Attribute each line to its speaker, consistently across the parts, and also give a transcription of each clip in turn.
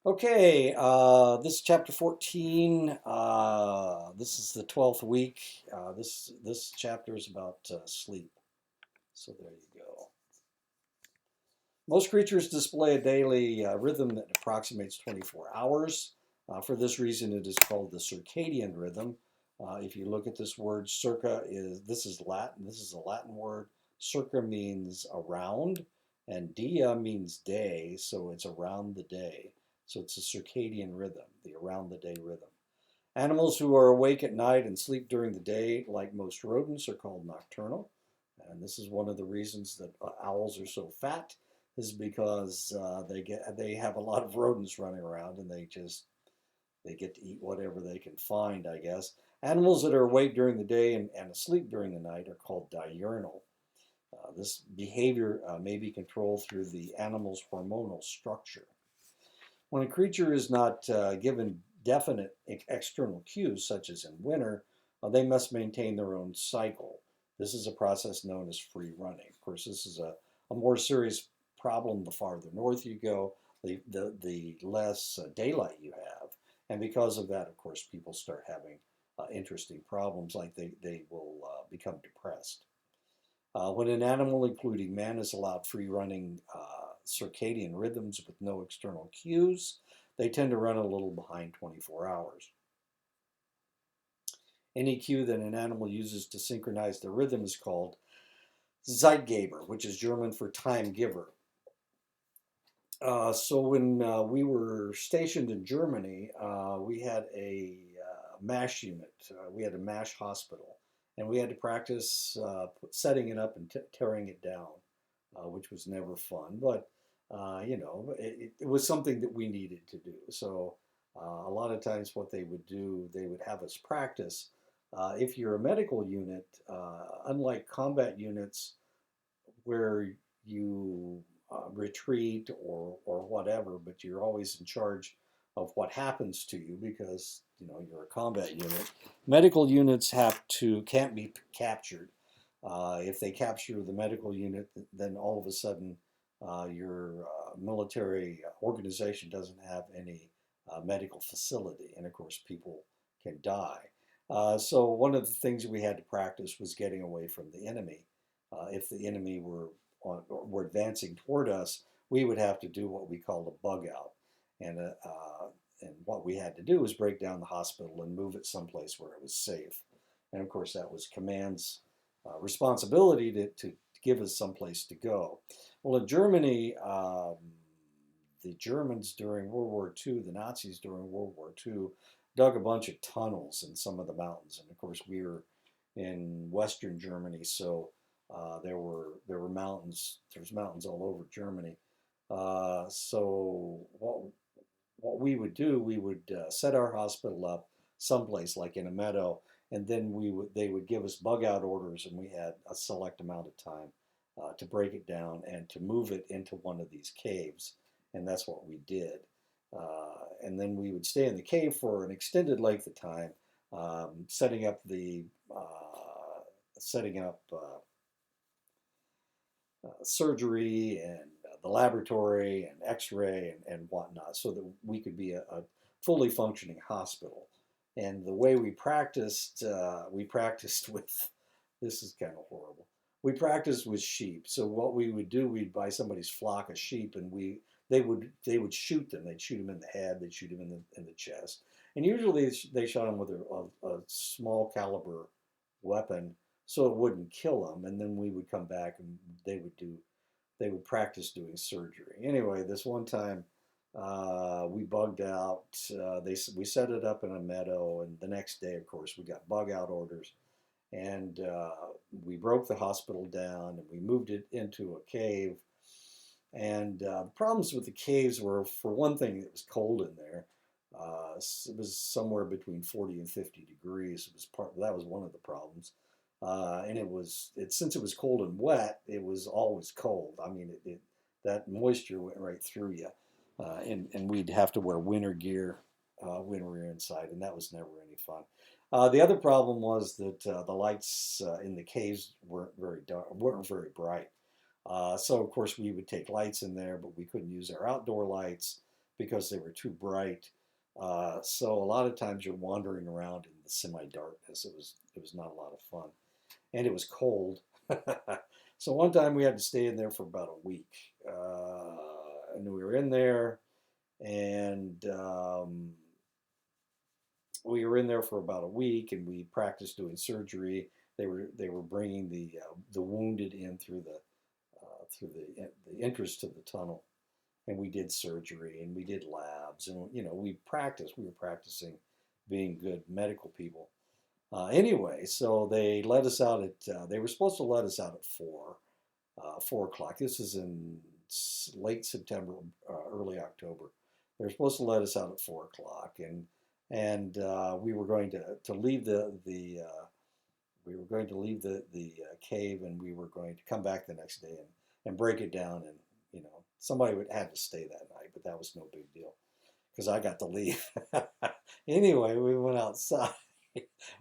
Speaker 1: Okay, this is chapter 14. This is the 12th week. This chapter is about sleep. So there you go. Most creatures display a daily rhythm that approximates 24 hours. For this reason, it is called the circadian rhythm. If you look at this word, circa is this is Latin. This is a Latin word. Circa means around, and dia means day, so it's around the day. So it's a circadian rhythm, the around the day rhythm. Animals who are awake at night and sleep during the day, like most rodents, are called nocturnal. And this is one of the reasons that owls are so fat, is because they have a lot of rodents running around and they get to eat whatever they can find, I guess. Animals that are awake during the day and asleep during the night are called diurnal. This behavior may be controlled through the animal's hormonal structure. When a creature is not given definite external cues, such as in winter, they must maintain their own cycle. This is a process known as free running. Of course, this is a more serious problem the farther north you go, the less daylight you have. And because of that, of course, people start having interesting problems, like they will become depressed. When an animal, including man, is allowed free running circadian rhythms with no external cues, they tend to run a little behind 24 hours. Any cue that an animal uses to synchronize their rhythm is called Zeitgeber, which is German for time giver. So when we were stationed in Germany, we had a MASH unit. We had a MASH hospital, and we had to practice setting it up and tearing it down, which was never fun. But it was something that we needed to do. So a lot of times, what they would do, they would have us practice. If you're a medical unit, unlike combat units where you retreat or whatever, but you're always in charge of what happens to you because you're a combat unit. Medical units can't be captured. If they capture the medical unit, then all of a sudden your military organization doesn't have any medical facility, and of course people can die. So one of the things we had to practice was getting away from the enemy. If the enemy were advancing toward us, we would have to do what we called a bug out. And what we had to do was break down the hospital and move it someplace where it was safe. And of course, that was command's responsibility to give us someplace to go. Well, in Germany, the Germans during World War II, the Nazis during World War II, dug a bunch of tunnels in some of the mountains. And of course, we were in Western Germany, so there were mountains. There's mountains all over Germany. So what we would do, we would set our hospital up someplace like in a meadow, and then they would give us bug out orders, and we had a select amount of time to break it down and to move it into one of these caves, and that's what we did. And then we would stay in the cave for an extended length of time, setting up surgery and the laboratory and X-ray and whatnot, so that we could be a fully functioning hospital. And the way we practiced with, this is kind of horrible. We practiced with sheep. So what we would do, we'd buy somebody's flock of sheep, and they would shoot them. They'd shoot them in the head. They'd shoot them in the chest. And usually they shot them with a small caliber weapon, so it wouldn't kill them. And then we would come back and they would practice doing surgery. Anyway, this one time we bugged out. We set it up in a meadow, and the next day, of course, we got bug out orders, and we broke the hospital down and we moved it into a cave. And the problems with the caves were, for one thing, it was cold in there. It was somewhere between 40 and 50 degrees. That was one of the problems. And since it was cold and wet, it was always cold. I mean, that moisture went right through you, and we'd have to wear winter gear when we were inside, and that was never any fun. The other problem was that the lights in the caves weren't very dark, weren't very bright. So of course we would take lights in there, but we couldn't use our outdoor lights. because they were too bright. So a lot of times you're wandering around in the semi-darkness. It was not a lot of fun, and it was cold. So one time we had to stay in there for about a week, and we were in there, and we were in there for about a week, and we practiced doing surgery. They were bringing the wounded in through the entrance to the tunnel, and we did surgery and we did labs, and we practiced. We were practicing being good medical people. Anyway, so they let us out at. They were supposed to let us out at 4 o'clock. This is in late September, early October. They were supposed to let us out at 4 o'clock, and we were going to leave the cave, and we were going to come back the next day and break it down, and somebody would had to stay that night, but that was no big deal because I got to leave. Anyway, we went outside.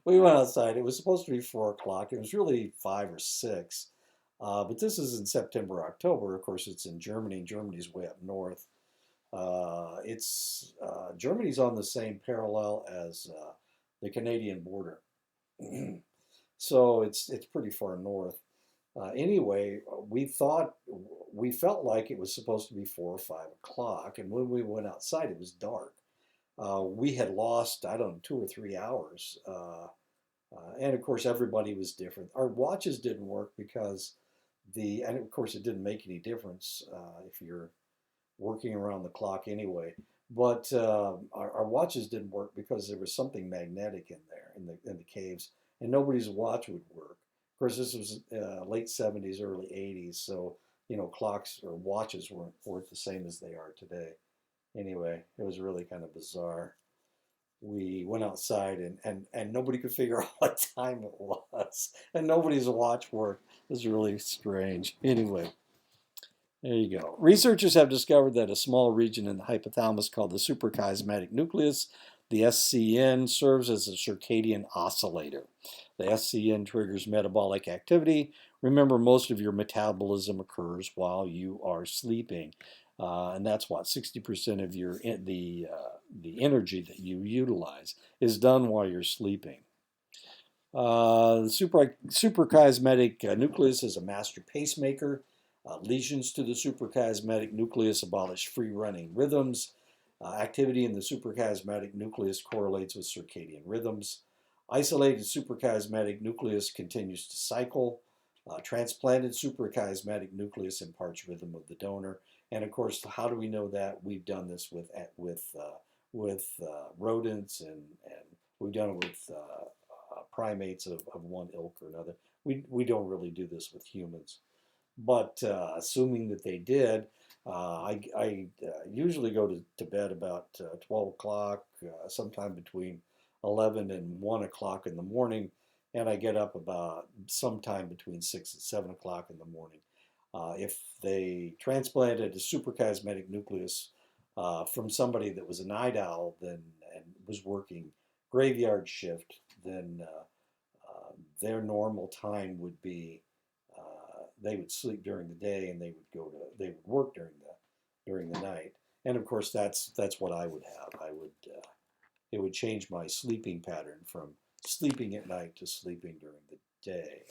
Speaker 1: We went outside. It was supposed to be 4 o'clock. It was really 5 or 6. But this is in September, October. Of course, it's in Germany. Germany's way up north. Germany's on the same parallel as the Canadian border, so it's pretty far north. Anyway, we felt like it was supposed to be 4 or 5 o'clock, and when we went outside, it was dark. We had lost, I don't know, 2 or 3 hours. And of course, everybody was different. Our watches didn't work and of course, it didn't make any difference if you're working around the clock anyway. But our watches didn't work because there was something magnetic in there in the caves, and nobody's watch would work. Of course, this was late 70s, early 80s, so clocks or watches weren't the same as they are today. Anyway, it was really kind of bizarre. We went outside, and nobody could figure out what time it was, and nobody's watch worked. It was really strange. Anyway, there you go. Researchers have discovered that a small region in the hypothalamus called the suprachiasmatic nucleus, the SCN, serves as a circadian oscillator. The SCN triggers metabolic activity. Remember, most of your metabolism occurs while you are sleeping. And that's what 60% of the energy that you utilize is done while you're sleeping. The suprachiasmatic nucleus is a master pacemaker. Lesions to the suprachiasmatic nucleus abolish free-running rhythms. Activity in the suprachiasmatic nucleus correlates with circadian rhythms. Isolated suprachiasmatic nucleus continues to cycle. Transplanted suprachiasmatic nucleus imparts rhythm of the donor. And of course, how do we know that? We've done this with rodents, and we've done it with primates of one ilk or another. We don't really do this with humans, but assuming that they did, I usually go to bed about 12 o'clock, sometime between 11 and 1 o'clock in the morning, and I get up about sometime between 6 and 7 o'clock in the morning. If they transplanted a suprachiasmatic nucleus from somebody that was a night owl and was working graveyard shift, then their normal time would be they would sleep during the day, and they would work during the night. And of course, that's what I would have. It would change my sleeping pattern from sleeping at night to sleeping during the day.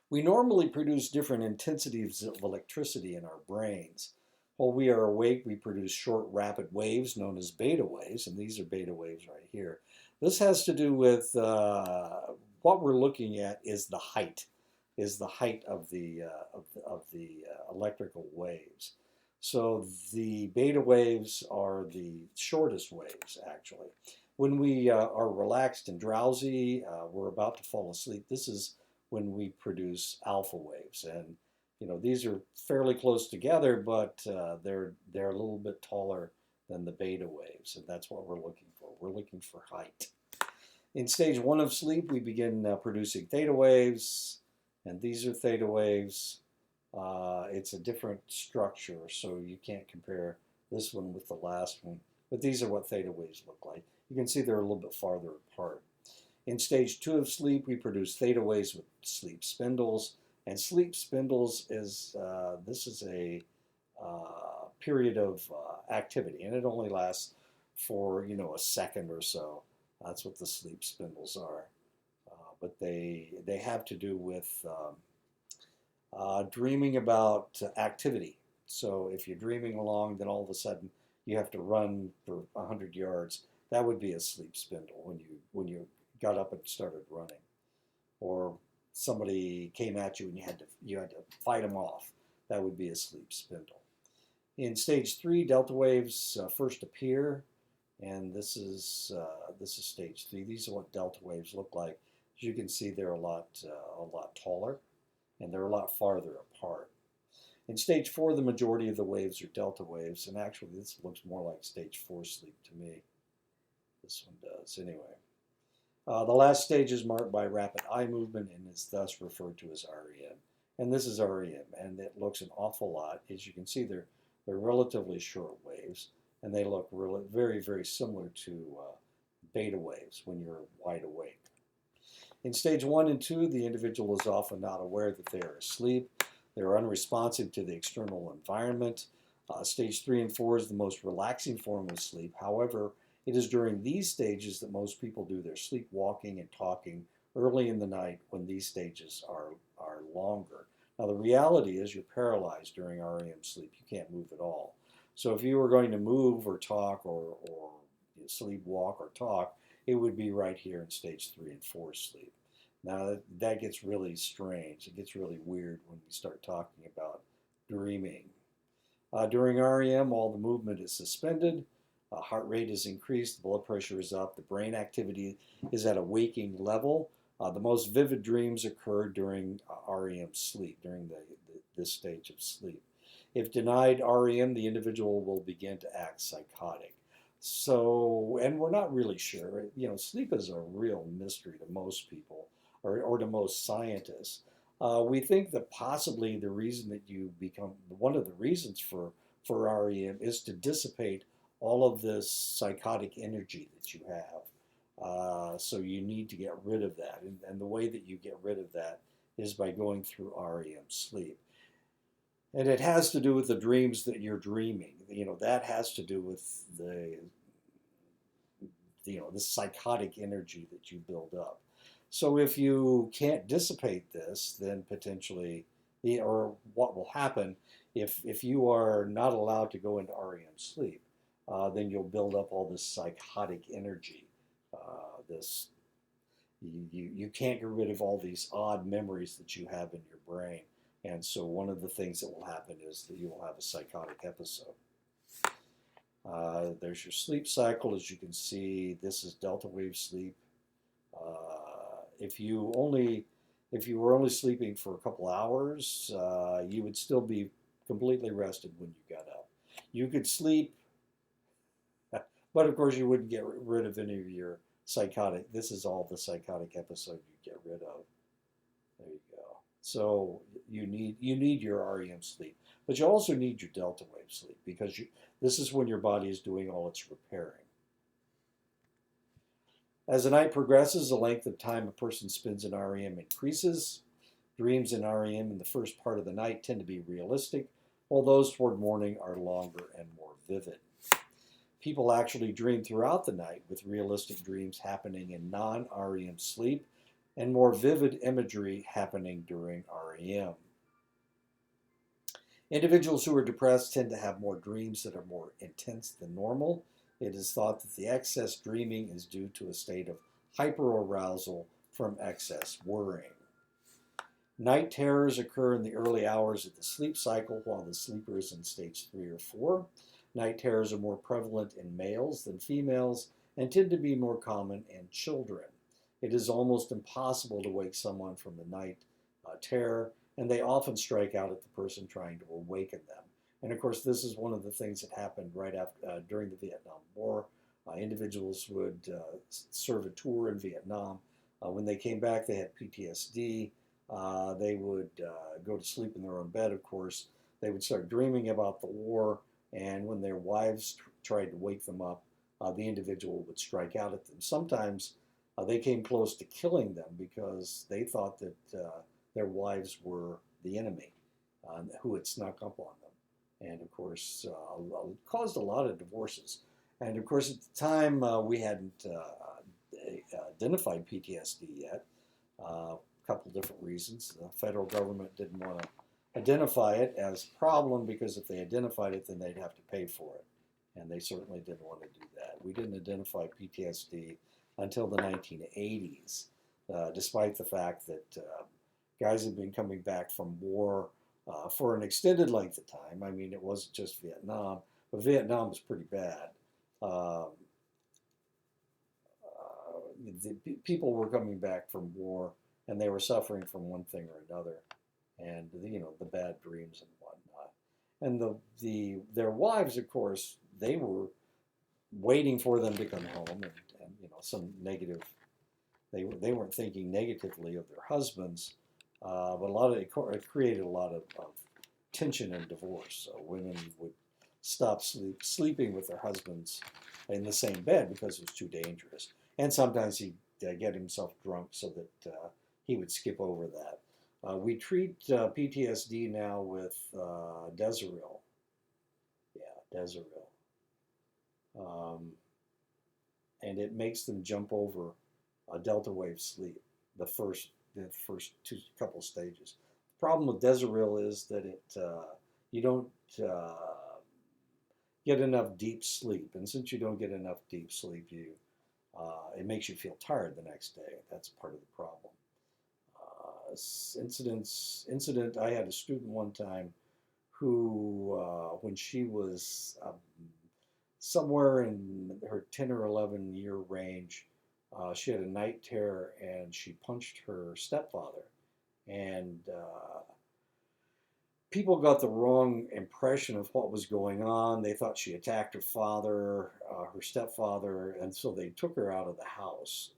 Speaker 1: We normally produce different intensities of electricity in our brains. While we are awake, we produce short, rapid waves known as beta waves, and these are beta waves right here. This has to do with what we're looking at is the height of the electrical waves. So the beta waves are the shortest waves, actually. When we are relaxed and drowsy, we're about to fall asleep. This is when we produce alpha waves, and these are fairly close together, but they're a little bit taller than the beta waves, and that's what we're looking for. We're looking for height. In stage 1 of sleep, we begin producing theta waves, and these are theta waves. It's a different structure, so you can't compare this one with the last one, but these are what theta waves look like. You can see they're a little bit farther apart. In stage 2 of sleep, we produce theta waves with sleep spindles. And sleep spindles is, this is a period of activity, and it only lasts for a second or so. That's what the sleep spindles are. But they have to do with dreaming about activity. So if you're dreaming along, then all of a sudden you have to run for 100 yards. That would be a sleep spindle when you got up and started running, or somebody came at you and you had to fight them off. That would be a sleep spindle. In stage 3, delta waves first appear, and this is stage 3. These are what delta waves look like. As you can see, they're a lot taller, and they're a lot farther apart. In stage 4, the majority of the waves are delta waves, and actually this looks more like stage 4 sleep to me. This one does, anyway. The last stage is marked by rapid eye movement and is thus referred to as REM. And this is REM, and it looks an awful lot. As you can see, they're relatively short waves, and they look really very, very similar to beta waves when you're wide awake. In stage 1 and 2, the individual is often not aware that they are asleep. They're unresponsive to the external environment. Stage 3 and 4 is the most relaxing form of sleep. However, it is during these stages that most people do their sleepwalking and talking early in the night, when these stages are longer. Now, the reality is you're paralyzed during REM sleep. You can't move at all. So if you were going to move or talk or sleepwalk or talk, it would be right here in stage 3 and 4 sleep. Now, that gets really strange. It gets really weird when we start talking about dreaming. During REM, all the movement is suspended. Heart rate is increased, the blood pressure is up, the brain activity is at a waking level. The most vivid dreams occur during REM sleep, during this stage of sleep. If denied REM, the individual will begin to act psychotic. So, and we're not really sure. Sleep is a real mystery to most people, or to most scientists. We think that possibly the reason that one of the reasons for REM is to dissipate all of this psychotic energy that you have. So you need to get rid of that. And the way that you get rid of that is by going through REM sleep. And it has to do with the dreams that you're dreaming. That has to do with the psychotic energy that you build up. So if you can't dissipate this, then potentially, or what will happen if you are not allowed to go into REM sleep, then you'll build up all this psychotic energy. You can't get rid of all these odd memories that you have in your brain. And so one of the things that will happen is that you will have a psychotic episode. There's your sleep cycle. As you can see, this is delta wave sleep. If you were only sleeping for a couple hours, you would still be completely rested when you got up. You could sleep, but of course you wouldn't get rid of any of your psychotic. This is all the psychotic episode you get rid of. There you go. So you need your REM sleep, but you also need your delta wave sleep, because this is when your body is doing all its repairing. As the night progresses, the length of time a person spends in REM increases. Dreams in REM in the first part of the night tend to be realistic, while those toward morning are longer and more vivid. People actually dream throughout the night, with realistic dreams happening in non-REM sleep and more vivid imagery happening during REM. Individuals who are depressed tend to have more dreams that are more intense than normal. It is thought that the excess dreaming is due to a state of hyperarousal from excess worrying. Night terrors occur in the early hours of the sleep cycle, while the sleeper is in stage 3 or 4. Night terrors are more prevalent in males than females and tend to be more common in children. It is almost impossible to wake someone from the night terror, and they often strike out at the person trying to awaken them. And of course, this is one of the things that happened right after during the Vietnam War. Individuals would serve a tour in Vietnam. When they came back, they had PTSD. They would go to sleep in their own bed, of course. They would start dreaming about the war, and when their wives tried to wake them up, the individual would strike out at them. Sometimes they came close to killing them because they thought that their wives were the enemy who had snuck up on them. And of course, a caused a lot of divorces. And of course, at the time, we hadn't identified PTSD yet. A couple different reasons. The federal government didn't want to identify it as a problem because if they identified it, then they'd have to pay for it. And they certainly didn't want to do that. We didn't identify PTSD until the 1980s, despite the fact that guys had been coming back from war for an extended length of time. I mean, it wasn't just Vietnam, but Vietnam was pretty bad. Um, People were coming back from war, and they were suffering from one thing or another, and the bad dreams and whatnot. And their wives, of course, they were waiting for them to come home, and some negative. They weren't thinking negatively of their husbands, but it created a lot of tension and divorce. So women would stop sleeping with their husbands in the same bed because it was too dangerous. And sometimes he'd get himself drunk so that he would skip over that. We treat PTSD now with Desiril. Yeah, Desiril. And it makes them jump over a delta wave sleep, the first two couple stages. The problem with Desiril is that you don't get enough deep sleep, and since you don't get enough deep sleep, it makes you feel tired the next day. That's part of the problem. Incident. I had a student one time who, when she was somewhere in her 10 or 11 year range, she had a night terror and she punched her stepfather. And people got the wrong impression of what was going on. They thought she attacked her father, her stepfather, and so they took her out of the house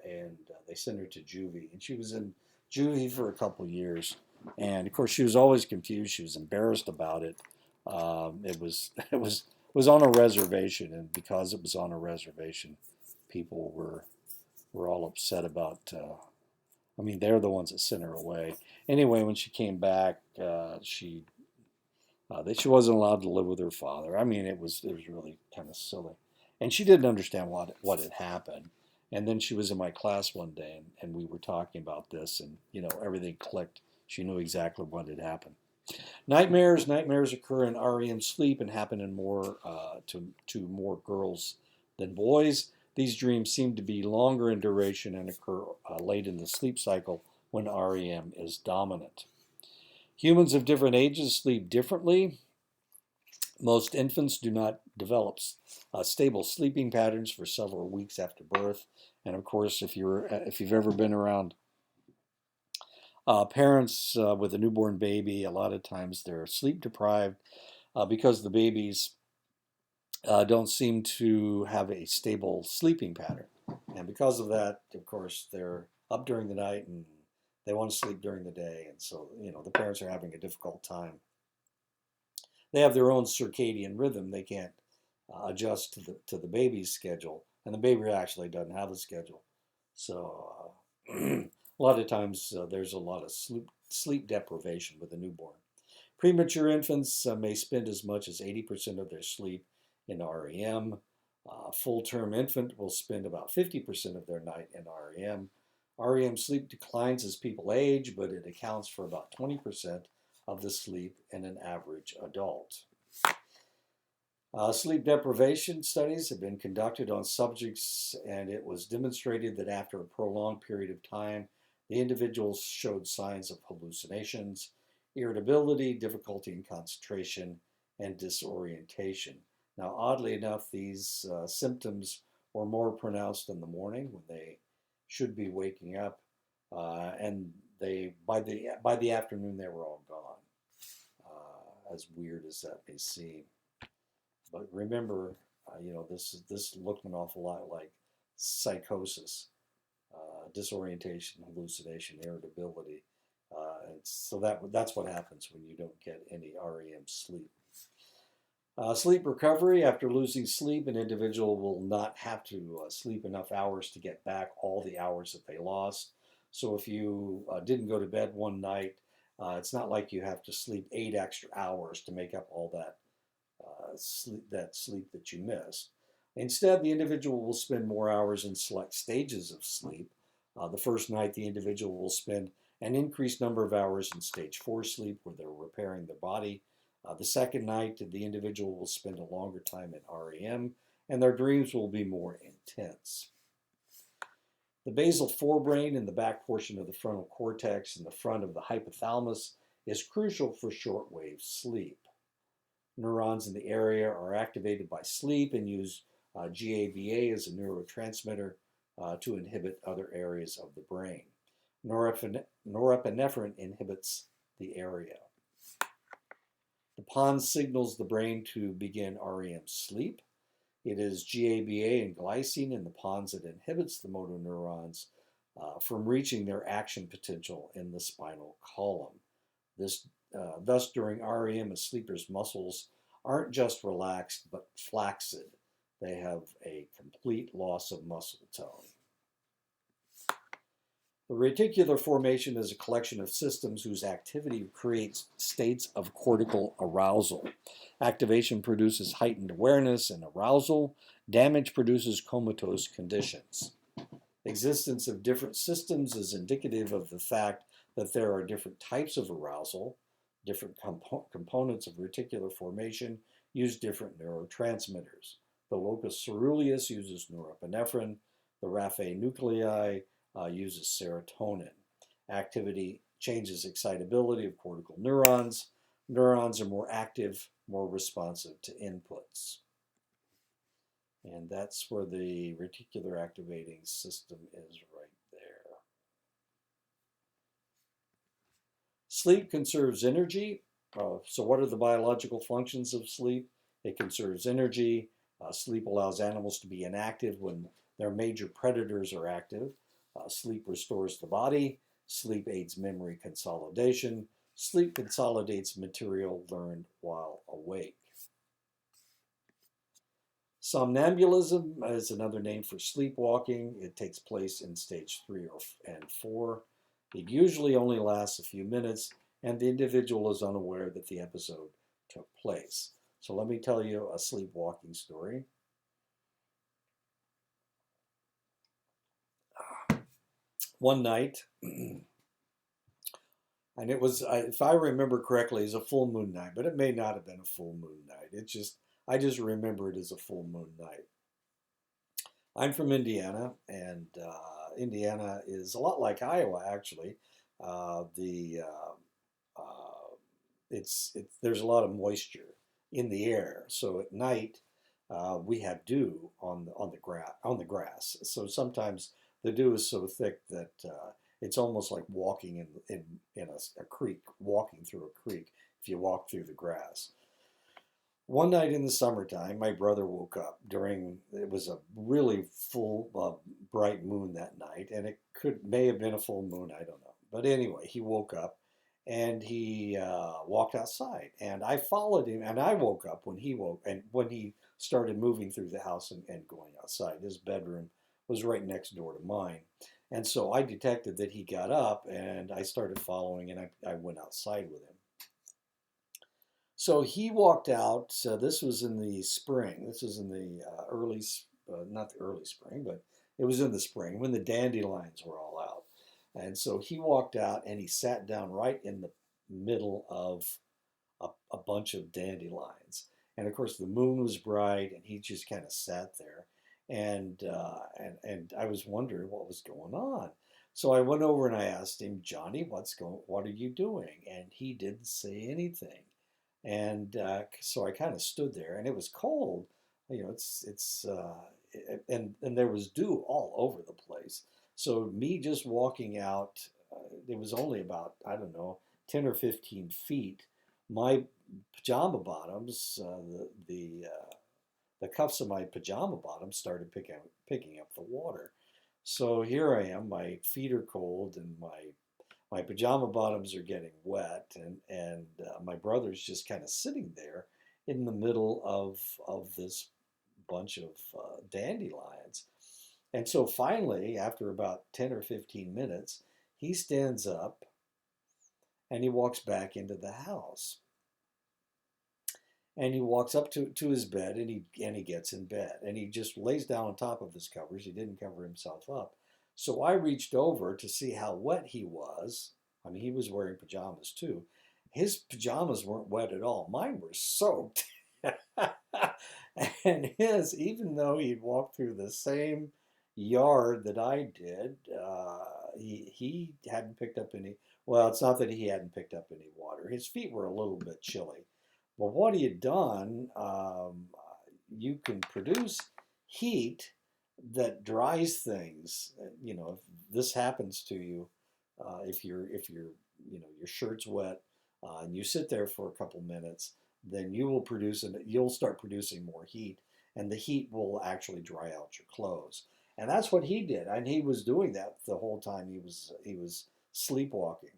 Speaker 1: and they sent her to juvie. And she was in juvie for a couple of years. And of course, she was always confused. She was embarrassed about it. It was on a reservation, and because it was on a reservation, people were all upset about. I mean, they're the ones that sent her away. Anyway, when she came back, she wasn't allowed to live with her father. I mean, it was really kind of silly, and she didn't understand what had happened. And then she was in my class one day, and we were talking about this, and everything clicked. She knew exactly what had happened. Nightmares occur in REM sleep and happen in more to more girls than boys. These dreams seem to be longer in duration and occur late in the sleep cycle when REM is dominant. Humans of different ages sleep differently. Most infants do not develop stable sleeping patterns for several weeks after birth. And of course, if you've ever been around parents with a newborn baby, a lot of times they're sleep deprived because the babies don't seem to have a stable sleeping pattern. And because of that, of course, they're up during the night and they want to sleep during the day. And so, the parents are having a difficult time. They have their own circadian rhythm. They can't adjust to the baby's schedule. And the baby actually doesn't have a schedule. So a lot of times there's a lot of sleep deprivation with a newborn. Premature infants may spend as much as 80% of their sleep in REM. Full-term infant will spend about 50% of their night in REM. REM sleep declines as people age, but it accounts for about 20% of the sleep in an average adult. Sleep deprivation studies have been conducted on subjects, and it was demonstrated that after a prolonged period of time, the individuals showed signs of hallucinations, irritability, difficulty in concentration, and disorientation. Now, oddly enough, these symptoms were more pronounced in the morning when they should be waking up, and by the afternoon they were all gone. As weird as that may seem, but remember, this looked an awful lot like psychosis, disorientation, hallucination, irritability. So that's what happens when you don't get any REM sleep. Sleep recovery. After losing sleep, an individual will not have to sleep enough hours to get back all the hours that they lost. So if you didn't go to bed one night, it's not like you have to sleep 8 extra hours to make up all that sleep that you missed. Instead, the individual will spend more hours in select stages of sleep. The first night, the individual will spend an increased number of hours in stage 4 sleep where they're repairing their body. The second night, the individual will spend a longer time in REM, and their dreams will be more intense. The basal forebrain in the back portion of the frontal cortex in the front of the hypothalamus is crucial for shortwave sleep. Neurons in the area are activated by sleep and use GABA as a neurotransmitter to inhibit other areas of the brain. Norepinephrine inhibits the area. The pons signals the brain to begin REM sleep. It is GABA and glycine in the pons that inhibits the motor neurons from reaching their action potential in the spinal column. Thus, during REM, a sleeper's muscles aren't just relaxed but flaccid. They have a complete loss of muscle tone. The reticular formation is a collection of systems whose activity creates states of cortical arousal. Activation produces heightened awareness and arousal. Damage produces comatose conditions. Existence of different systems is indicative of the fact that there are different types of arousal. Different components of reticular formation use different neurotransmitters. The locus ceruleus uses norepinephrine. The raphe nuclei uses serotonin. Activity changes excitability of cortical neurons. Neurons are more active, more responsive to inputs. And that's where the reticular activating system is right there. Sleep conserves energy. So what are the biological functions of sleep? It conserves energy. Sleep allows animals to be inactive when their major predators are active. Sleep restores the body. Sleep aids memory consolidation. Sleep consolidates material learned while awake. Somnambulism is another name for sleepwalking. It takes place in stage 3 and 4. It usually only lasts a few minutes, and the individual is unaware that the episode took place. So let me tell you a sleepwalking story. One night, and it was, if I remember correctly, it was a full moon night, but it may not have been a full moon night. I just remember it as a full moon night. I'm from Indiana, and Indiana is a lot like Iowa, actually. There's a lot of moisture in the air, so at night we have dew on the grass. So sometimes the dew is so thick that it's almost like walking in a creek, walking through a creek if you walk through the grass. One night in the summertime, my brother woke up it was a really full, bright moon that night, and it may have been a full moon, I don't know. But anyway, he woke up and he walked outside, and I followed him, and I woke up when he woke, and when he started moving through the house and going outside. His bedroom was right next door to mine. And so I detected that he got up, and I started following, and I went outside with him. So he walked out. This was in the spring. This was in the not the early spring, but it was in the spring when the dandelions were all out. And so he walked out, and he sat down right in the middle of a bunch of dandelions. And of course, the moon was bright, and he just kind of sat there. And I was wondering what was going on. So I went over and I asked him, Johnny, what are you doing? And he didn't say anything. And so I kind of stood there, and it was cold. You know, and there was dew all over the place. So me just walking out, it was only about, I don't know, 10 or 15 feet. My pajama bottoms, the cuffs of my pajama bottoms started picking up the water. So here I am, my feet are cold, and my pajama bottoms are getting wet, and my brother's just kind of sitting there in the middle of this bunch of dandelions. And so finally, after about 10 or 15 minutes, he stands up and he walks back into the house. And he walks up to his bed, and he gets in bed, and he just lays down on top of his covers. He didn't cover himself up. So I reached over to see how wet he was. I mean, he was wearing pajamas too. His pajamas weren't wet at all. Mine were soaked. And his, even though he'd walked through the same yard that I did, he hadn't picked up any. Well, it's not that he hadn't picked up any water. His feet were a little bit chilly. Well, what he had done, you can produce heat that dries things. You know, if this happens to you, if your shirt's wet, and you sit there for a couple minutes, then you'll start producing more heat, and the heat will actually dry out your clothes. And that's what he did, and he was doing that the whole time he was sleepwalking.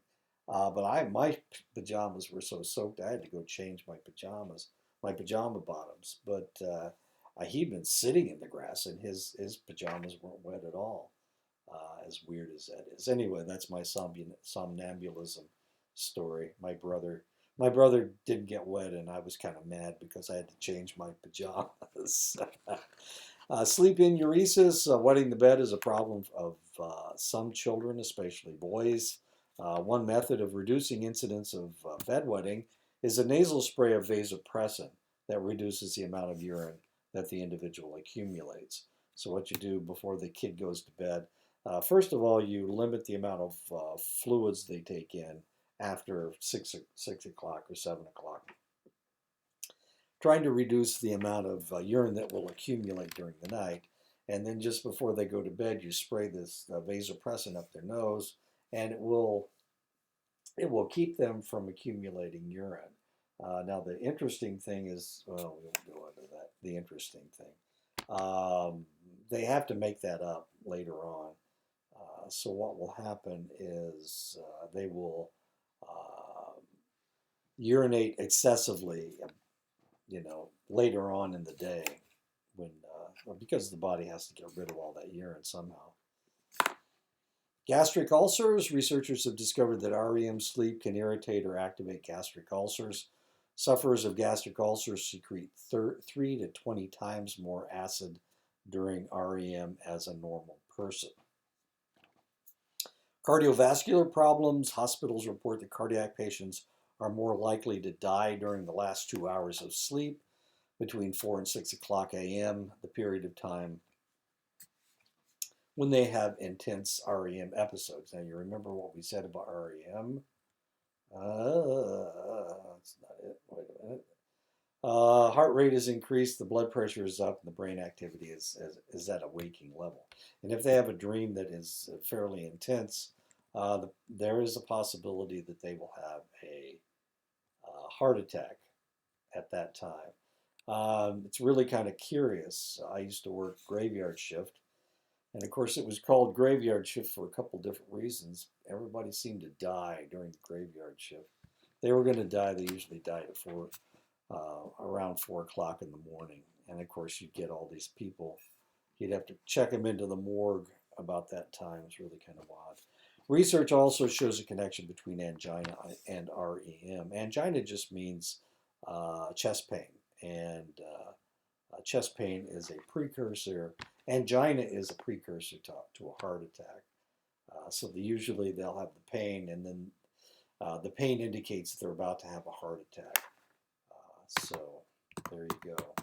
Speaker 1: But my pajamas were so soaked I had to go change my pajama bottoms. But he'd been sitting in the grass, and his pajamas weren't wet at all. As weird as that is. Anyway, that's my somnambulism story. My brother didn't get wet, and I was kind of mad because I had to change my pajamas. Sleep enuresis, wetting the bed is a problem of some children, especially boys. One method of reducing incidence of bedwetting is a nasal spray of vasopressin that reduces the amount of urine that the individual accumulates. So what you do before the kid goes to bed, first of all, you limit the amount of fluids they take in after 6 o'clock or 7 o'clock, trying to reduce the amount of urine that will accumulate during the night. And then just before they go to bed, you spray this vasopressin up their nose, and it will keep them from accumulating urine. Now, the interesting thing is, well, we won't go into that. The interesting thing, they have to make that up later on. So what will happen is they will urinate excessively, later on in the day, when because the body has to get rid of all that urine somehow. Gastric ulcers. Researchers have discovered that REM sleep can irritate or activate gastric ulcers. Sufferers of gastric ulcers secrete 3 to 20 times more acid during REM as a normal person. Cardiovascular problems. Hospitals report that cardiac patients are more likely to die during the last 2 hours of sleep, between 4 and 6 o'clock a.m., the period of time when they have intense REM episodes. Now, you remember what we said about REM? That's not it. Wait a minute. Heart rate is increased, the blood pressure is up, and the brain activity is at a waking level. And if they have a dream that is fairly intense, there is a possibility that they will have a heart attack at that time. It's really kind of curious. I used to work graveyard shift, and of course it was called graveyard shift for a couple different reasons. Everybody seemed to die during the graveyard shift. They were going to die. They usually died at around 4 o'clock in the morning. And of course you'd get all these people. You'd have to check them into the morgue about that time. It's really kind of odd. Research also shows a connection between angina and REM. Angina just means chest pain, and chest pain is a precursor. Angina is a precursor to a heart attack. So usually they'll have the pain, and then the pain indicates that they're about to have a heart attack. So there you go.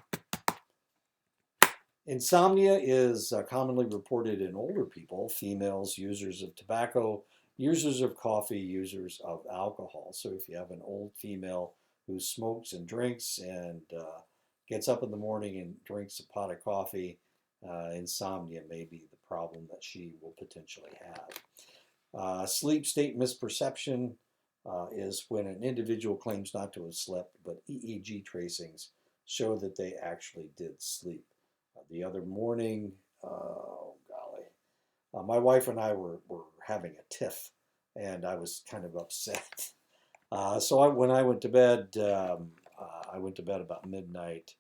Speaker 1: Insomnia is commonly reported in older people, females, users of tobacco, users of coffee, users of alcohol. So if you have an old female who smokes and drinks and gets up in the morning and drinks a pot of coffee, insomnia may be the problem that she will potentially have. Sleep state misperception is when an individual claims not to have slept, but EEG tracings show that they actually did sleep. The other morning, oh golly, my wife and I were having a tiff, and I was kind of upset. When I went to bed, I went to bed about midnight,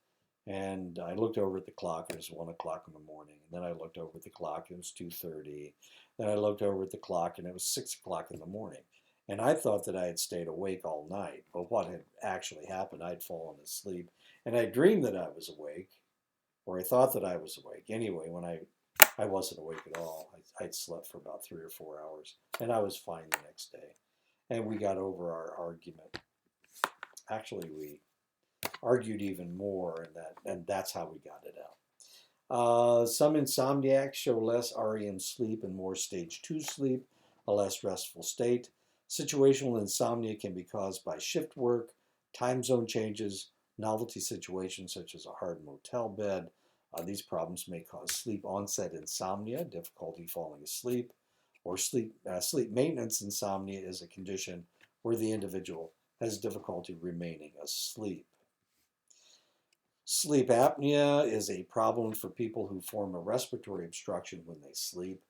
Speaker 1: and I looked over at the clock. It was 1 o'clock in the morning. And then I looked over at the clock. It was 2:30. Then I looked over at the clock, and it was 6 o'clock in the morning. And I thought that I had stayed awake all night, but what had actually happened, I'd fallen asleep. And I dreamed that I was awake, or I thought that I was awake. Anyway, when I wasn't awake at all. I'd slept for about 3 or 4 hours, and I was fine the next day. And we got over our argument. Actually, we argued even more, and that's how we got it out. Some insomniacs show less REM sleep and more stage 2 sleep, a less restful state. Situational insomnia can be caused by shift work, time zone changes, novelty situations such as a hard motel bed. These problems may cause sleep onset insomnia, difficulty falling asleep, or sleep maintenance insomnia is a condition where the individual has difficulty remaining asleep. Sleep apnea is a problem for people who form a respiratory obstruction when they sleep.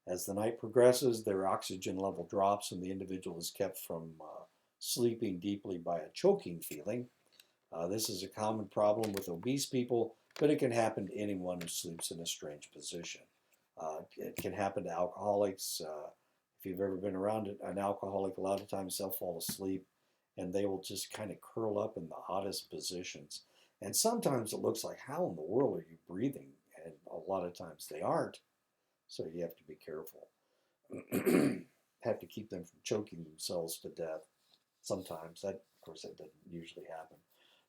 Speaker 1: As the night progresses, their oxygen level drops and the individual is kept from sleeping deeply by a choking feeling. This is a common problem with obese people, but it can happen to anyone who sleeps in a strange position. It can happen to alcoholics. If you've ever been around an alcoholic, a lot of times they'll fall asleep and they will just kind of curl up in the oddest positions. And sometimes it looks like, how in the world are you breathing? And a lot of times they aren't. So you have to be careful. Have to keep them from choking themselves to death. Sometimes that, of course, that doesn't usually happen.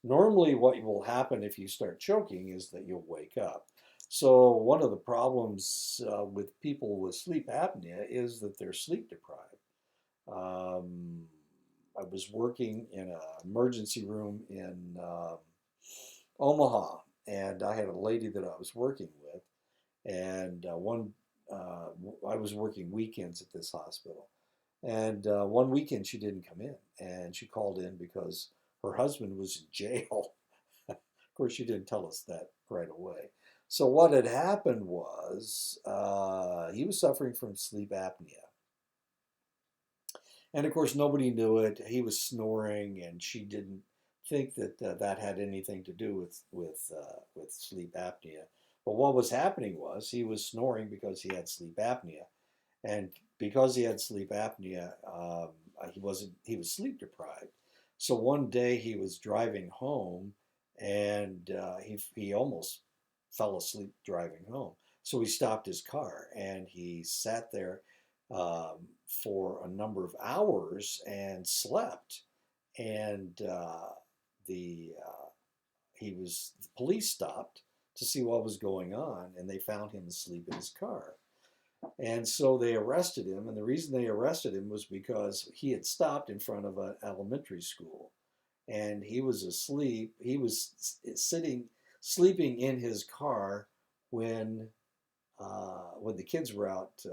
Speaker 1: Normally, what will happen if you start choking is that you'll wake up. So one of the problems with people with sleep apnea is that they're sleep deprived. I was working in an emergency room in Omaha, and I had a lady that I was working with, and I was working weekends at this hospital, and one weekend she didn't come in, and she called in because her husband was in jail. Of course, she didn't tell us that right away. So what had happened was he was suffering from sleep apnea. And of course, nobody knew it. He was snoring, and she didn't think that that had anything to do with sleep apnea. But what was happening was he was snoring because he had sleep apnea, and because he had sleep apnea, he was sleep deprived. So one day he was driving home, and he almost fell asleep driving home. So he stopped his car and he sat there for a number of hours and slept. And the the police stopped to see what was going on, and they found him asleep in his car. And so they arrested him, and the reason they arrested him was because he had stopped in front of an elementary school, and he was asleep. He was sleeping in his car when the kids were out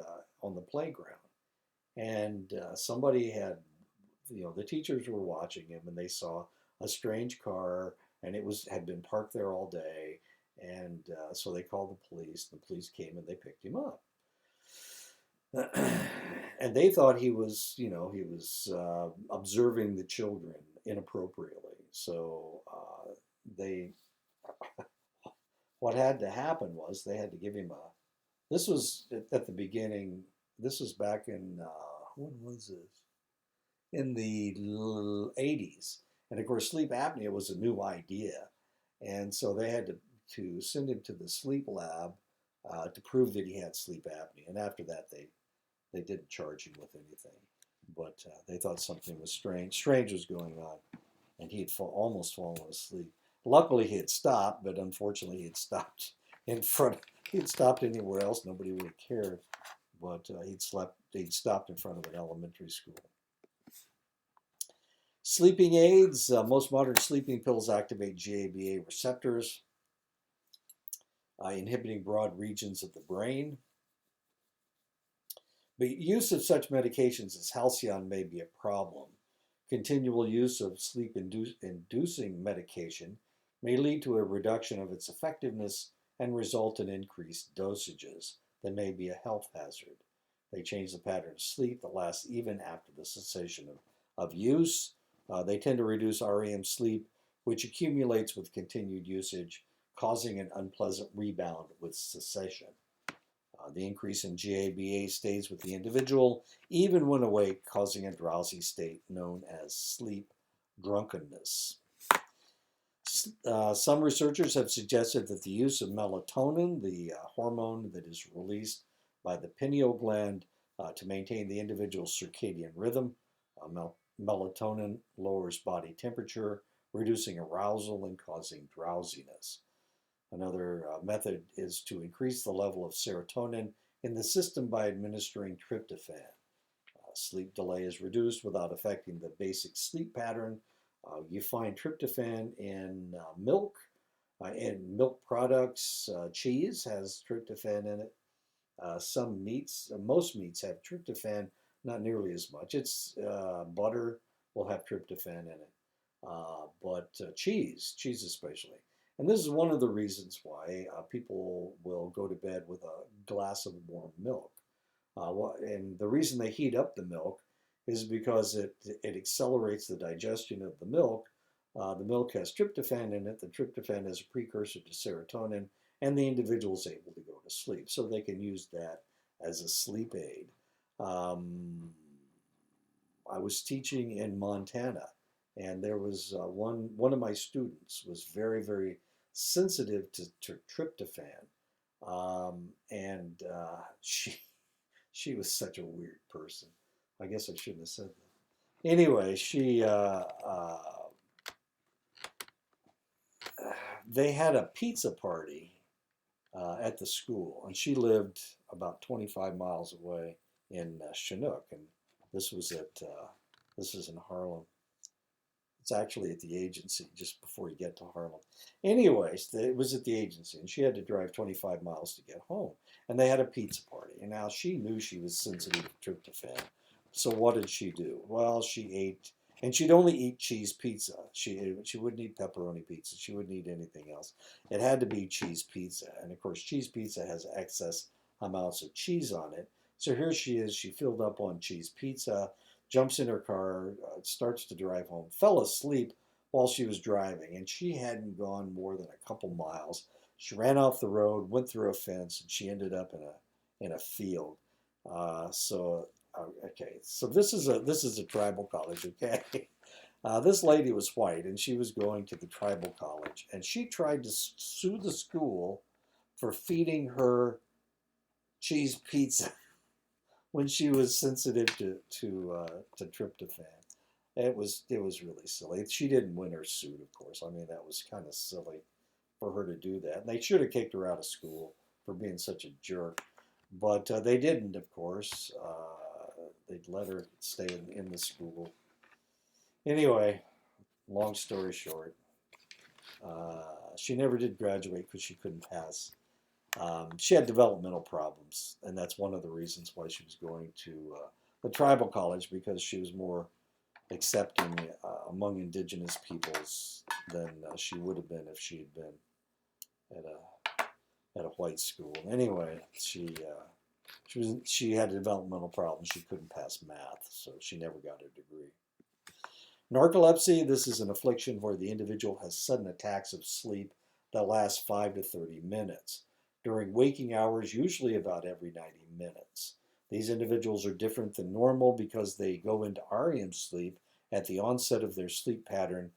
Speaker 1: on the playground, and somebody had, the teachers were watching him, and they saw a strange car, and had been parked there all day, and so they called the police. The police came and they picked him up. And they thought he was observing the children inappropriately. So they, what had to happen was they had to give him a. This was at the beginning. This was back in when was this? In the 80s, and of course, sleep apnea was a new idea, and so they had to send him to the sleep lab to prove that he had sleep apnea. And after that, they didn't charge him with anything, but they thought something was strange was going on, and he had almost fallen asleep. Luckily, he had stopped, but unfortunately, he had stopped in front. He had stopped anywhere else, nobody would have cared. But he'd stopped in front of an elementary school. Sleeping aids. Most modern sleeping pills activate GABA receptors, inhibiting broad regions of the brain. But use of such medications as halcyon may be a problem. Continual use of sleep-inducing medication may lead to a reduction of its effectiveness and result in increased dosages that may be a health hazard. They change the pattern of sleep that lasts even after the cessation of use. They tend to reduce REM sleep, which accumulates with continued usage, causing an unpleasant rebound with cessation. The increase in GABA stays with the individual even when awake, causing a drowsy state known as sleep drunkenness. Some researchers have suggested that the use of melatonin, the hormone that is released by the pineal gland to maintain the individual's circadian rhythm, melatonin lowers body temperature, reducing arousal and causing drowsiness. Another method is to increase the level of serotonin in the system by administering tryptophan. Sleep delay is reduced without affecting the basic sleep pattern. You find tryptophan in milk products. Cheese has tryptophan in it. Most meats have tryptophan, not nearly as much. Butter will have tryptophan in it, but cheese especially. And this is one of the reasons why people will go to bed with a glass of warm milk. And the reason they heat up the milk is because it accelerates the digestion of the milk. The milk has tryptophan in it. The tryptophan is a precursor to serotonin, and the individual is able to go to sleep. So they can use that as a sleep aid. I was teaching in Montana, and there was one of my students was very, very sensitive to tryptophan, and she was such a weird person. I guess I shouldn't have said that. Anyway, they had a pizza party at the school, and she lived about 25 miles away in Chinook, and this was in Harlem. It's actually at the agency just before you get to Harlem. Anyways, it was at the agency, and she had to drive 25 miles to get home. And they had a pizza party. And now she knew she was sensitive to tryptophan. So what did she do? Well, she ate, and she'd only eat cheese pizza. She wouldn't eat pepperoni pizza. She wouldn't eat anything else. It had to be cheese pizza. And of course, cheese pizza has excess amounts of cheese on it. So here she is. She filled up on cheese pizza, jumps in her car, starts to drive home, fell asleep while she was driving, and she hadn't gone more than a couple miles. She ran off the road, went through a fence, and she ended up in a field. Okay, so this is a tribal college. Okay, this lady was white, and she was going to the tribal college, and she tried to sue the school for feeding her cheese pizza when she was sensitive to tryptophan. It was really silly. She didn't win her suit, of course. I mean, that was kind of silly for her to do that. And they should have kicked her out of school for being such a jerk, but they didn't, of course. They'd let her stay in the school. Anyway, long story short, she never did graduate because she couldn't pass. She had developmental problems, and that's one of the reasons why she was going to the tribal college, because she was more accepting among indigenous peoples than she would have been if she had been at a white school. Anyway, she had a developmental problem. She couldn't pass math, so she never got a degree. Narcolepsy, this is an affliction where the individual has sudden attacks of sleep that last 5 to 30 minutes. During waking hours, usually about every 90 minutes. These individuals are different than normal because they go into REM sleep at the onset of their sleep pattern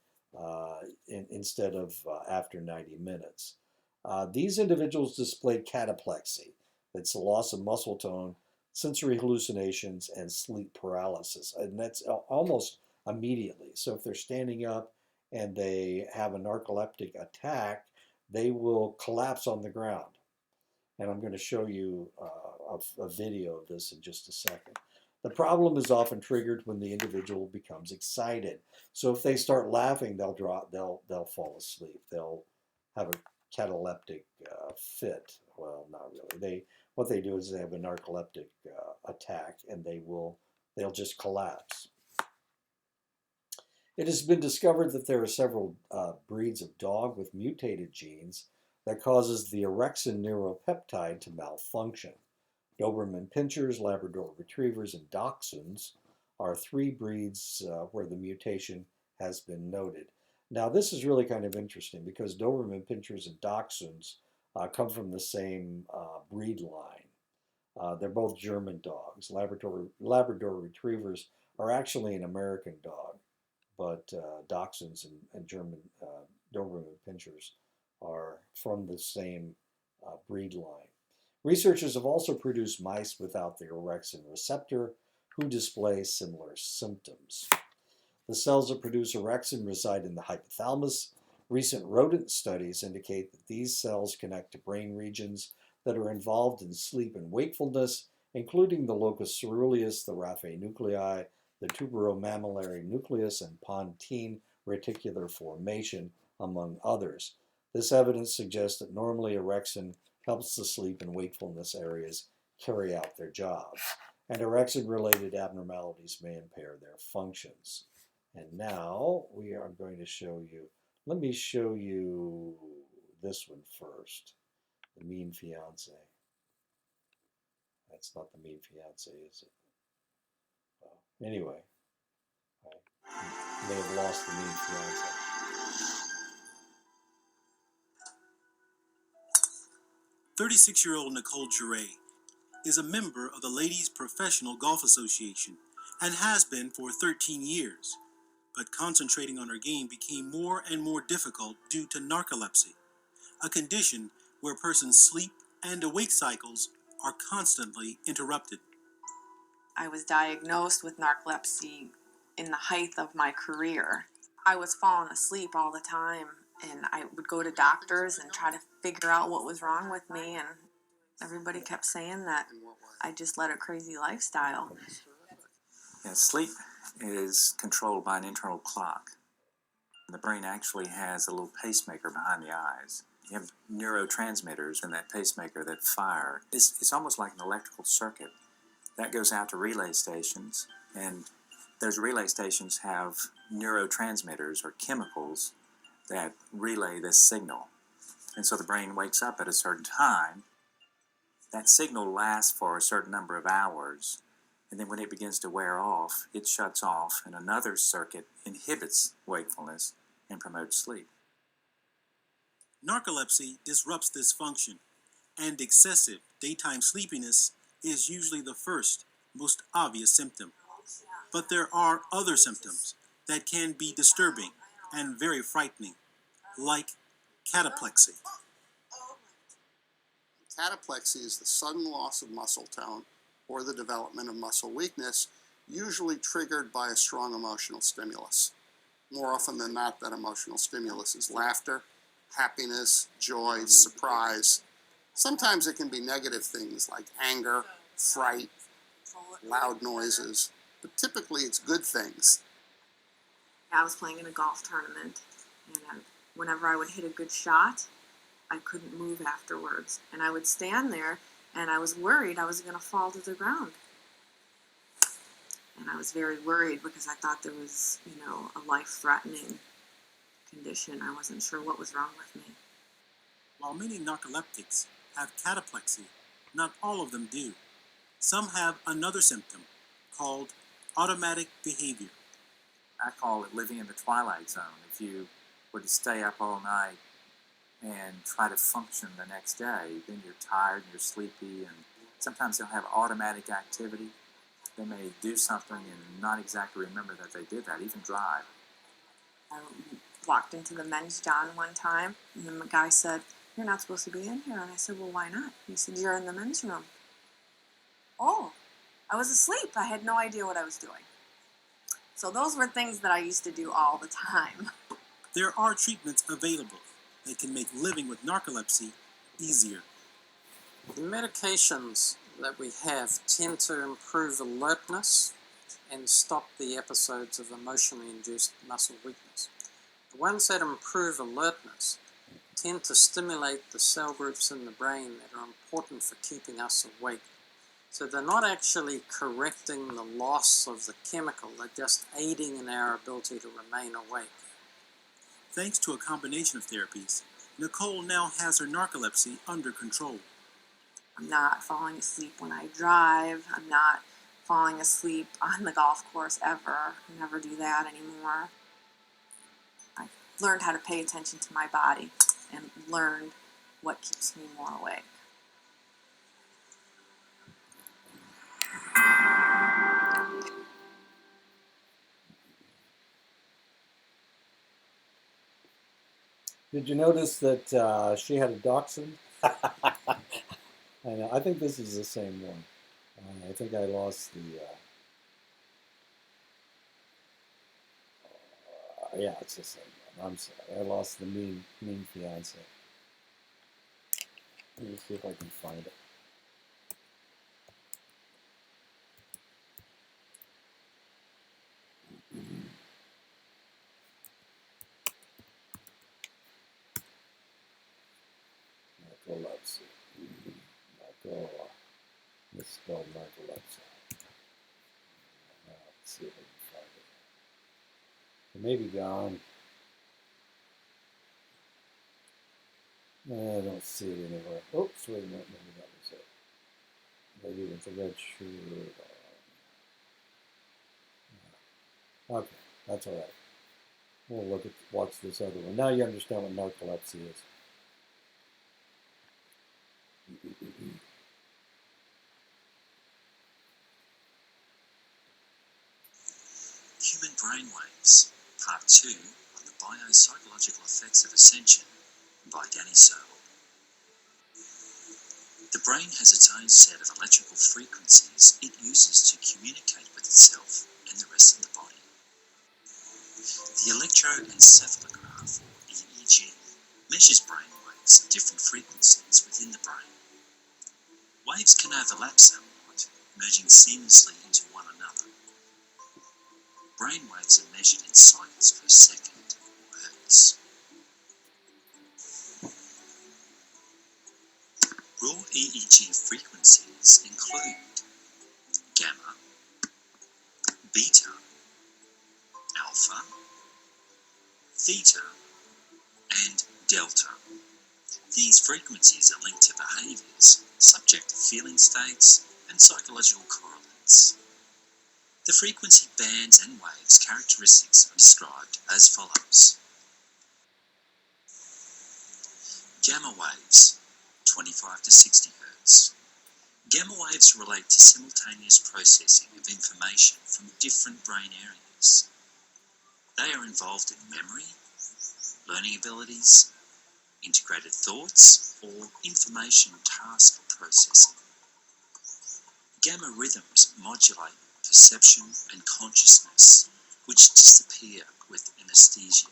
Speaker 1: instead of after 90 minutes. These individuals display cataplexy. That's a loss of muscle tone, sensory hallucinations, and sleep paralysis. And that's almost immediately. So if they're standing up and they have a narcoleptic attack, they will collapse on the ground. And I'm going to show you a video of this in just a second. The problem is often triggered when the individual becomes excited. So if they start laughing, they'll fall asleep. They'll have a cataleptic fit. Well, not really. What they do is they have a narcoleptic attack, and they'll just collapse. It has been discovered that there are several breeds of dog with mutated genes that causes the orexin neuropeptide to malfunction. Doberman Pinschers, Labrador Retrievers, and Dachshunds are 3 breeds where the mutation has been noted. Now, this is really kind of interesting because Doberman Pinschers and Dachshunds come from the same breed line. They're both German dogs. Labrador retrievers are actually an American dog, but Dachshunds and German Doberman Pinschers are from the same breed line. Researchers have also produced mice without the orexin receptor who display similar symptoms. The cells that produce orexin reside in the hypothalamus. Recent rodent studies indicate that these cells connect to brain regions that are involved in sleep and wakefulness, including the locus coeruleus, the raphe nuclei, the tuberomammillary nucleus, and pontine reticular formation, among others. This evidence suggests that normally orexin helps the sleep and wakefulness areas carry out their jobs, and orexin-related abnormalities may impair their functions. And now we are going to show you, let me show you this one first, the mean fiance. That's not the mean fiance, is it? Well, anyway, I may have lost the mean fiance.
Speaker 2: 36-year-old Nicole Giray is a member of the Ladies Professional Golf Association and has been for 13 years. But concentrating on her game became more and more difficult due to narcolepsy, a condition where a person's sleep and awake cycles are constantly interrupted.
Speaker 3: I was diagnosed with narcolepsy in the height of my career. I was falling asleep all the time, and I would go to doctors and try to figure out what was wrong with me, and everybody kept saying that I just led a crazy lifestyle.
Speaker 4: Yeah, sleep is controlled by an internal clock. The brain actually has a little pacemaker behind the eyes. You have neurotransmitters in that pacemaker that fire. It's almost like an electrical circuit. That goes out to relay stations, and those relay stations have neurotransmitters or chemicals that relay this signal. And so the brain wakes up at a certain time. That signal lasts for a certain number of hours, and then when it begins to wear off, it shuts off, and another circuit inhibits wakefulness and promotes sleep.
Speaker 2: Narcolepsy disrupts this function, and excessive daytime sleepiness is usually the first, most obvious symptom. But there are other symptoms that can be disturbing and very frightening, like cataplexy.
Speaker 5: Cataplexy is the sudden loss of muscle tone or the development of muscle weakness, usually triggered by a strong emotional stimulus. More often than not, that emotional stimulus is laughter, happiness, joy, surprise. Sometimes it can be negative things like anger, fright, loud noises, but typically it's good things.
Speaker 3: I was playing in a golf tournament, and whenever I would hit a good shot, I couldn't move afterwards. And I would stand there, and I was worried I was going to fall to the ground. And I was very worried because I thought there was, a life-threatening condition. I wasn't sure what was wrong with me.
Speaker 2: While many narcoleptics have cataplexy, not all of them do. Some have another symptom called automatic behavior.
Speaker 4: I call it living in the twilight zone. If you were to stay up all night and try to function the next day, then you're tired and you're sleepy, and sometimes they'll have automatic activity. They may do something and not exactly remember that they did that, even drive.
Speaker 3: I walked into the men's john one time, and the guy said, "You're not supposed to be in here." And I said, "Well, why not?" He said, "You're in the men's room." Oh, I was asleep. I had no idea what I was doing. So those were things that I used to do all the time.
Speaker 2: There are treatments available that can make living with narcolepsy easier.
Speaker 6: The medications that we have tend to improve alertness and stop the episodes of emotionally induced muscle weakness. The ones that improve alertness tend to stimulate the cell groups in the brain that are important for keeping us awake. So they're not actually correcting the loss of the chemical, they're just aiding in our ability to remain awake.
Speaker 2: Thanks to a combination of therapies, Nicole now has her narcolepsy under control.
Speaker 3: I'm not falling asleep when I drive. I'm not falling asleep on the golf course ever. I never do that anymore. I learned how to pay attention to my body and learned what keeps me more awake.
Speaker 1: Did you notice that she had a dachshund? I know. I think this is the same one. I think I lost the. Yeah, it's the same one. I'm sorry. I lost the mean fiance. Let me see if I can find it. Narcolepsy. Misspelled narcolepsy. Let's see if I can find it. It may be gone. I don't see it anywhere. Oops, wait a minute. Maybe that was it. Maybe with the red shirt. Okay, that's all right. We'll watch this other one. Now you understand what narcolepsy is.
Speaker 2: Human Brainwaves, Part 2 on the Biopsychological Effects of Ascension by Danny Searle. The brain has its own set of electrical frequencies it uses to communicate with itself and the rest of the body. The Electroencephalograph, or EEG, measures brain waves of different frequencies within the brain. Waves can overlap somewhat, merging seamlessly into one another. Brain waves are measured in cycles per second, or hertz. Raw EEG frequencies include gamma, beta, alpha, theta, and delta. These frequencies are linked to behaviours, subject to feeling states, and psychological correlates. The frequency bands and waves characteristics are described as follows. Gamma waves, 25 to 60 Hz. Gamma waves relate to simultaneous processing of information from different brain areas. They are involved in memory, learning abilities, integrated thoughts, or information task processing. Gamma rhythms modulate perception and consciousness, which disappear with anesthesia.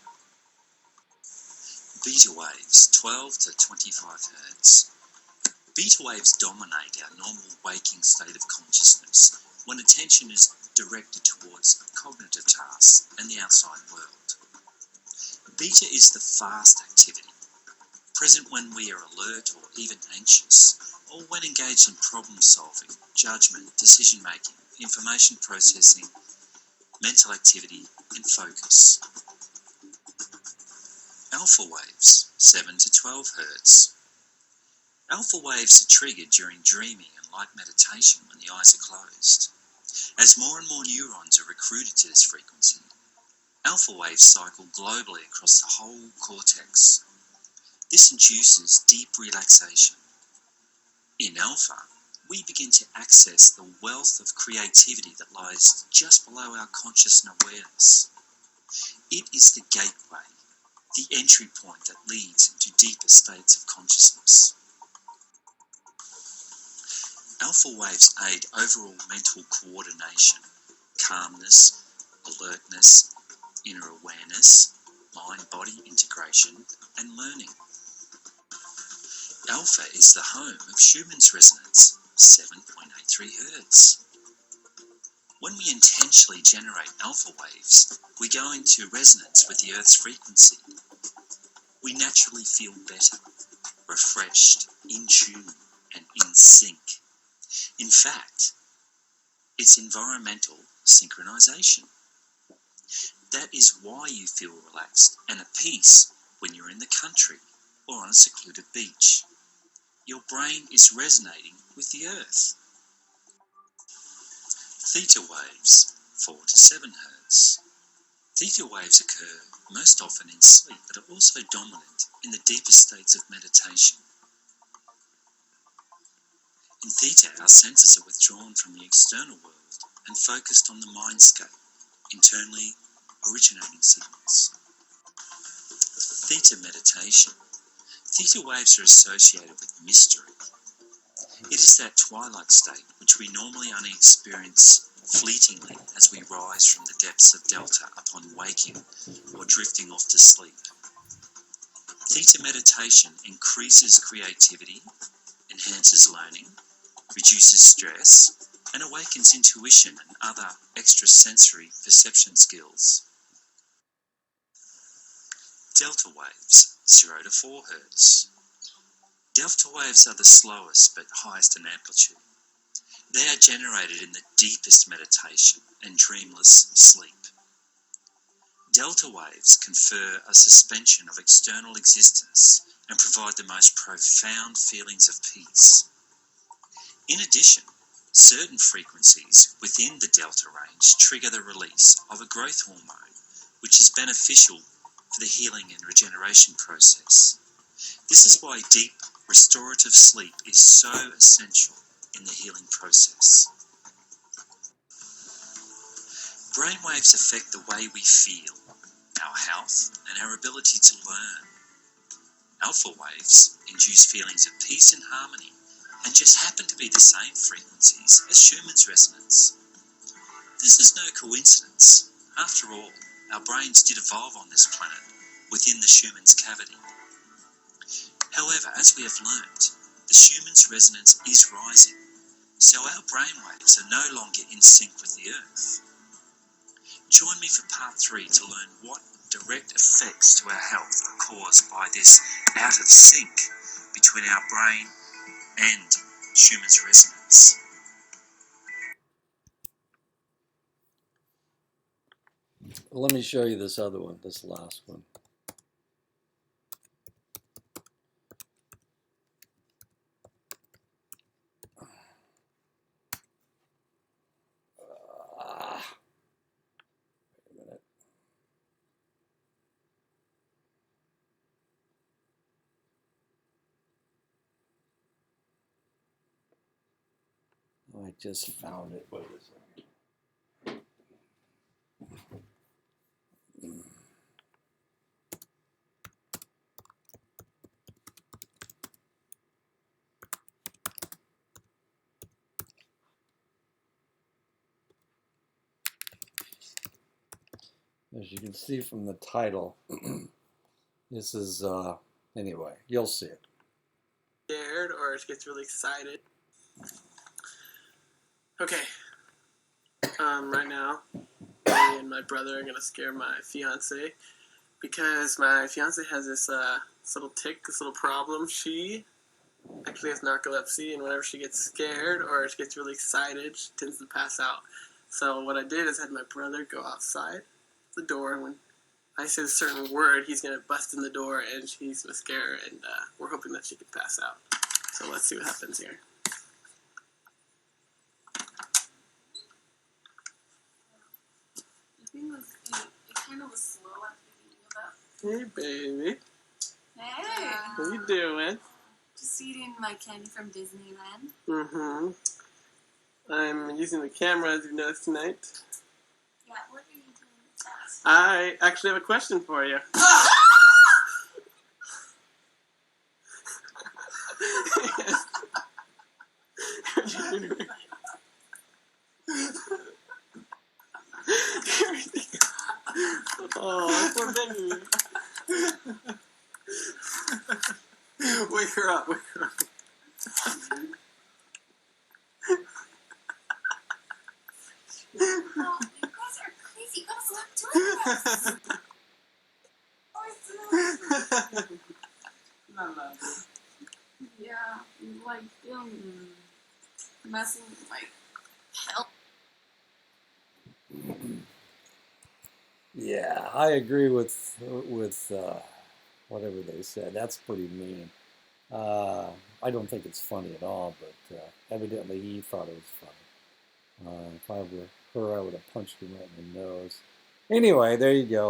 Speaker 2: Beta waves, 12 to 25 Hz. Beta waves dominate our normal waking state of consciousness when attention is directed towards cognitive tasks and the outside world. Beta is the fast activity, present when we are alert or even anxious, or when engaged in problem solving, judgment, decision making, information processing, mental activity, and focus. Alpha waves, 7 to 12 Hz. Alpha waves are triggered during dreaming and light meditation when the eyes are closed. As more and more neurons are recruited to this frequency, alpha waves cycle globally across the whole cortex. This induces deep relaxation. In alpha, we begin to access the wealth of creativity that lies just below our conscious awareness. It is the gateway, the entry point that leads into deeper states of consciousness. Alpha waves aid overall mental coordination, calmness, alertness, inner awareness, mind-body integration, and learning. Alpha is the home of Schumann's resonance, 7.83 Hz. When we intentionally generate alpha waves, we go into resonance with the Earth's frequency. We naturally feel better, refreshed, in tune, and in sync. In fact, it's environmental synchronization. That is why you feel relaxed and at peace when you're in the country or on a secluded beach. Your brain is resonating with the Earth. Theta waves, 4 to 7 Hz. Theta waves occur most often in sleep, but are also dominant in the deeper states of meditation. In theta, our senses are withdrawn from the external world and focused on the mindscape, internally originating signals. Theta meditation. Theta waves are associated with mystery. It is that twilight state which we normally only experience fleetingly as we rise from the depths of delta upon waking or drifting off to sleep. Theta meditation increases creativity, enhances learning, reduces stress, and awakens intuition and other extrasensory perception skills. Delta waves, 0 to 4 Hz. Delta waves are the slowest but highest in amplitude. They are generated in the deepest meditation and dreamless sleep. Delta waves confer a suspension of external existence and provide the most profound feelings of peace. In addition, certain frequencies within the delta range trigger the release of a growth hormone, which is beneficial for the healing and regeneration process. This is why deep, restorative sleep is so essential in the healing process. Brainwaves affect the way we feel, our health, and our ability to learn. Alpha waves induce feelings of peace and harmony, and just happen to be the same frequencies as Schumann's resonance. This is no coincidence. After all, our brains did evolve on this planet within the Schumann's cavity. However, as we have learnt, the Schumann's resonance is rising, so our brainwaves are no longer in sync with the Earth. Join me for part 3 to learn what direct effects to our health are caused by this out of sync between our brain and Schumann's resonance.
Speaker 1: Let me show you this other one, this last one. Wait a minute. I just found it. Wait a second. As you can see from the title, this is, anyway, you'll see it.
Speaker 7: Scared or it gets really excited. Okay. Right now, me and my brother are gonna scare my fiance because my fiance has this little tick, this little problem. She actually has narcolepsy, and whenever she gets scared or she gets really excited, she tends to pass out. So what I did is I had my brother go outside the door, and when I said a certain word, he's gonna bust in the door and he's gonna scare her, and we're hoping that she can pass out. So let's see what happens here.
Speaker 3: It kind of was slow at the beginning of that.
Speaker 7: Hey, baby.
Speaker 3: Hey!
Speaker 7: What are you doing?
Speaker 3: Just eating my candy from Disneyland.
Speaker 7: Mm-hmm. I'm using the camera, as you noticed tonight.
Speaker 3: Yeah, what are you doing fast?
Speaker 7: I actually have a question for you. Oh, poor baby. Wake her up, wake her up.
Speaker 3: Oh, you guys are crazy. You gotta stop doing this. Yeah, you like messing with my health.
Speaker 1: Yeah, I agree with whatever they said. That's pretty mean. I don't think it's funny at all, but evidently he thought it was funny. If I were her, I would have punched him right in the nose. Anyway, there you go.